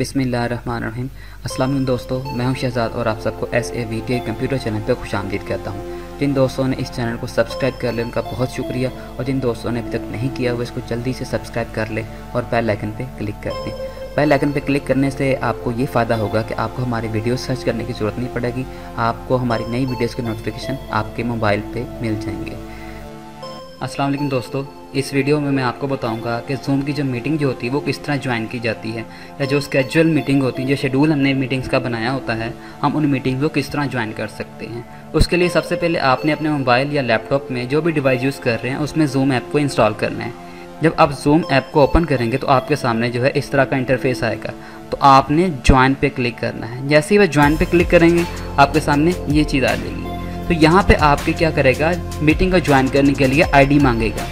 बिस्मिल्लाहिर्रहमानिर्रहीम। अस्सलाम वालेकुम दोस्तों, मैं हूं शहजाद और आप सबको SAVT कंप्यूटर चैनल पर खुशामदीद कहता हूं। जिन दोस्तों ने इस चैनल को सब्सक्राइब कर लिया उनका बहुत शुक्रिया, और जिन दोस्तों ने अभी तक नहीं किया हुआ इसको जल्दी से सब्सक्राइब कर लें और बेल आइकन पे क्लिक कर दें। बेल आइकन पे क्लिक करने से आपको ये फ़ायदा होगा कि आपको हमारी वीडियो सर्च करने की ज़रूरत नहीं पड़ेगी, आपको हमारी नई वीडियोज़ के नोटिफिकेशन आपके मोबाइल पर मिल जाएंगे। अस्सलाम वालेकुम दोस्तों, इस वीडियो में मैं आपको बताऊंगा कि जूम की जो मीटिंग जो होती है वो किस तरह ज्वाइन की जाती है, या जो स्केजुअल मीटिंग होती है, जो शेड्यूल हमने मीटिंग्स का बनाया होता है, हम उन मीटिंग को किस तरह ज्वाइन कर सकते हैं। उसके लिए सबसे पहले आपने अपने मोबाइल या लैपटॉप में जो भी डिवाइस यूज़ कर रहे हैं उसमें जूम ऐप को इंस्टॉल करना है। जब आप जूम ऐप को ओपन करेंगे तो आपके सामने जो है इस तरह का इंटरफेस आएगा, तो आपने ज्वाइन पे क्लिक करना है। जैसे ही वह ज्वाइन पे क्लिक करेंगे आपके सामने ये चीज़ आ जाएगी। तो यहाँ पे आपके क्या करेगा, मीटिंग को ज्वाइन करने के लिए आईडी मांगेगा।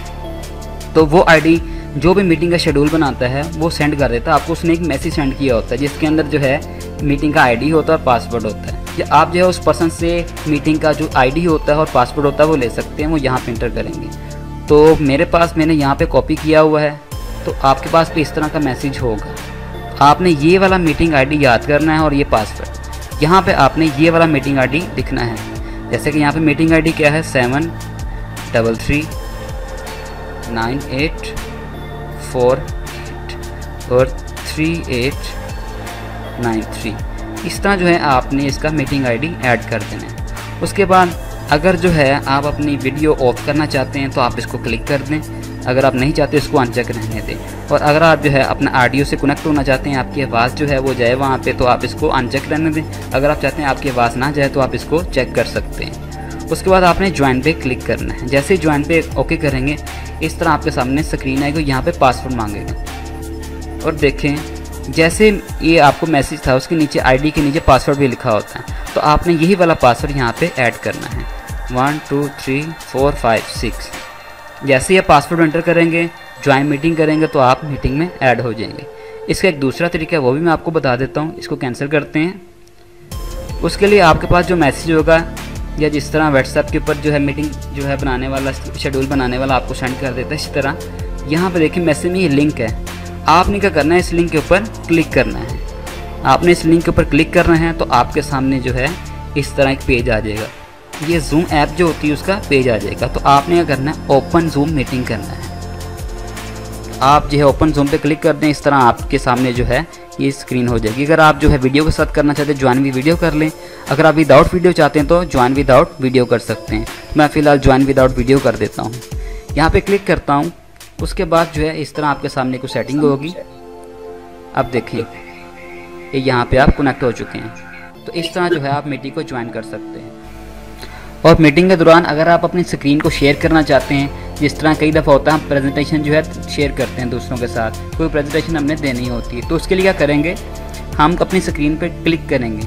तो वो आईडी जो भी मीटिंग का शेड्यूल बनाता है वो सेंड कर देता है आपको। उसने एक मैसेज सेंड किया होता है जिसके अंदर जो है मीटिंग का आईडी होता है और पासवर्ड होता है। या आप जो है उस पर्सन से मीटिंग का जो आईडी होता है और पासवर्ड होता है वो ले सकते हैं, वो यहाँ पे इंटर करेंगे। तो मेरे पास मैंने यहाँ पे कॉपी किया हुआ है, तो आपके पास भी इस तरह का मैसेज होगा। आपने ये वाला मीटिंग आई याद करना है और ये पासवर्ड, यहाँ पर आपने ये वाला मीटिंग आई लिखना है। जैसे कि यहाँ पे मीटिंग आईडी क्या है, 7339848 और 3893। इस तरह जो है आपने इसका मीटिंग आईडी ऐड कर देना है। उसके बाद अगर जो है आप अपनी वीडियो ऑफ करना चाहते हैं तो आप इसको क्लिक कर दें। अगर आप नहीं चाहते इसको अनचेक रहने दें। और अगर आप जो है अपना ऑडियो से कनेक्ट होना चाहते हैं, आपकी आवाज़ जो है वो जाए वहाँ पे, तो आप इसको अनचेक रहने दें। अगर आप चाहते हैं आपकी आवाज़ ना जाए तो आप इसको चेक कर सकते हैं। उसके बाद आपने ज्वाइन पे क्लिक करना है। जैसे ही ज्वाइन पे ओके करेंगे इस तरह आपके सामने स्क्रीन आएगी, यहाँ पे पासवर्ड मांगेगा। और देखें जैसे ये आपको मैसेज था उसके नीचे आईडी के नीचे पासवर्ड भी लिखा होता है, तो आपने यही वाला पासवर्ड यहाँ पे ऐड करना है, 1 2 3 4 5 6। जैसे ये पासवर्ड एंटर करेंगे, ज्वाइन मीटिंग करेंगे तो आप मीटिंग में ऐड हो जाएंगे। इसका एक दूसरा तरीका है वो भी मैं आपको बता देता हूँ। इसको कैंसिल करते हैं। उसके लिए आपके पास जो मैसेज होगा, या जिस तरह व्हाट्सएप के ऊपर जो है मीटिंग जो है बनाने वाला शेड्यूल बनाने वाला आपको सेंड कर देता है, इसी तरह यहाँ पर देखिए मैसेज में ये लिंक है। आपने क्या करना है, इस लिंक के ऊपर क्लिक करना है। आपने इस लिंक के ऊपर क्लिक करना है तो आपके सामने जो है इस तरह एक पेज आ जाएगा। ये जूम ऐप जो होती है उसका पेज आ जाएगा। तो आपने क्या करना है, ओपन जूम मीटिंग करना है। आप जो है ओपन जूम पे क्लिक कर दें, इस तरह आपके सामने जो है ये स्क्रीन हो जाएगी। अगर आप जो है वीडियो के साथ करना चाहते हैं ज्वाइन भी वीडियो कर लें। अगर आप विदाउट वीडियो चाहते हैं तो ज्वाइन विदाउट वीडियो कर सकते हैं। मैं फ़िलहाल ज्वाइन विदाउट वीडियो कर देता हूँ। यहाँ पे क्लिक करता हूँ। उसके बाद जो है इस तरह आपके सामने कुछ सेटिंग होगी। अब देखें ये यहाँ पे आप कनेक्ट हो चुके हैं। तो इस तरह जो है आप मीटिंग को ज्वाइन कर सकते हैं। और मीटिंग के दौरान अगर आप अपनी स्क्रीन को शेयर करना चाहते हैं, जिस तरह कई दफ़ा होता है हम प्रेजेंटेशन जो है शेयर करते हैं दूसरों के साथ, कोई प्रेजेंटेशन हमने देनी होती है, तो उसके लिए क्या करेंगे, हम अपनी स्क्रीन पे क्लिक करेंगे।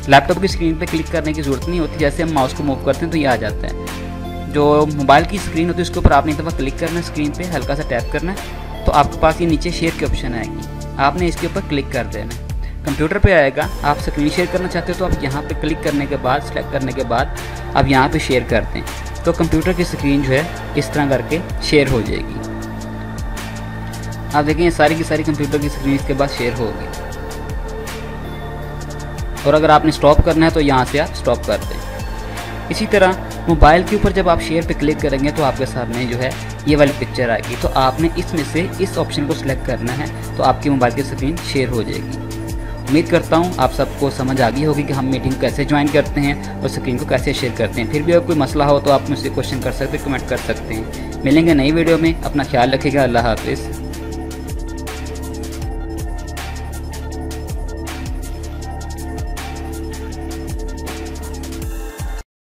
लैपटॉप की स्क्रीन पे क्लिक करने की ज़रूरत नहीं होती। जैसे हम माउस को मूव करते हैं तो ये आ जाता है। जो मोबाइल की स्क्रीन होती है उसके ऊपर आपने एक दफ़ा क्लिक करना है, स्क्रीन पर हल्का सा टैप करना है, तो आपके पास ये नीचे शेयर की ऑप्शन आएगी। आपने इसके ऊपर क्लिक कर देना है। कंप्यूटर पे आएगा। आप स्क्रीन शेयर करना चाहते हो तो आप यहाँ पे क्लिक करने के बाद, सेलेक्ट करने के बाद आप यहाँ पे शेयर करते हैं, तो कंप्यूटर की स्क्रीन जो है इस तरह करके शेयर हो जाएगी। आप देखें सारी की सारी कंप्यूटर की स्क्रीन इसके बाद शेयर हो गई। और अगर आपने स्टॉप करना है तो यहाँ से आप स्टॉप कर दें। इसी तरह मोबाइल के ऊपर जब आप शेयर पे क्लिक करेंगे तो आपके सामने जो है ये वाली पिक्चर आएगी। तो आपने इसमें से इस ऑप्शन को सिलेक्ट करना है, तो आपकी मोबाइल की स्क्रीन शेयर हो जाएगी। उम्मीद करता हूँ आप सबको समझ आ गई होगी कि हम मीटिंग कैसे ज्वाइन करते हैं और स्क्रीन को कैसे शेयर करते हैं। फिर भी अगर कोई मसला हो तो आप मुझसे क्वेश्चन कर सकते हैं, कमेंट कर सकते हैं। मिलेंगे नई वीडियो में। अपना ख्याल रखिएगा। अल्लाह हाफिज़।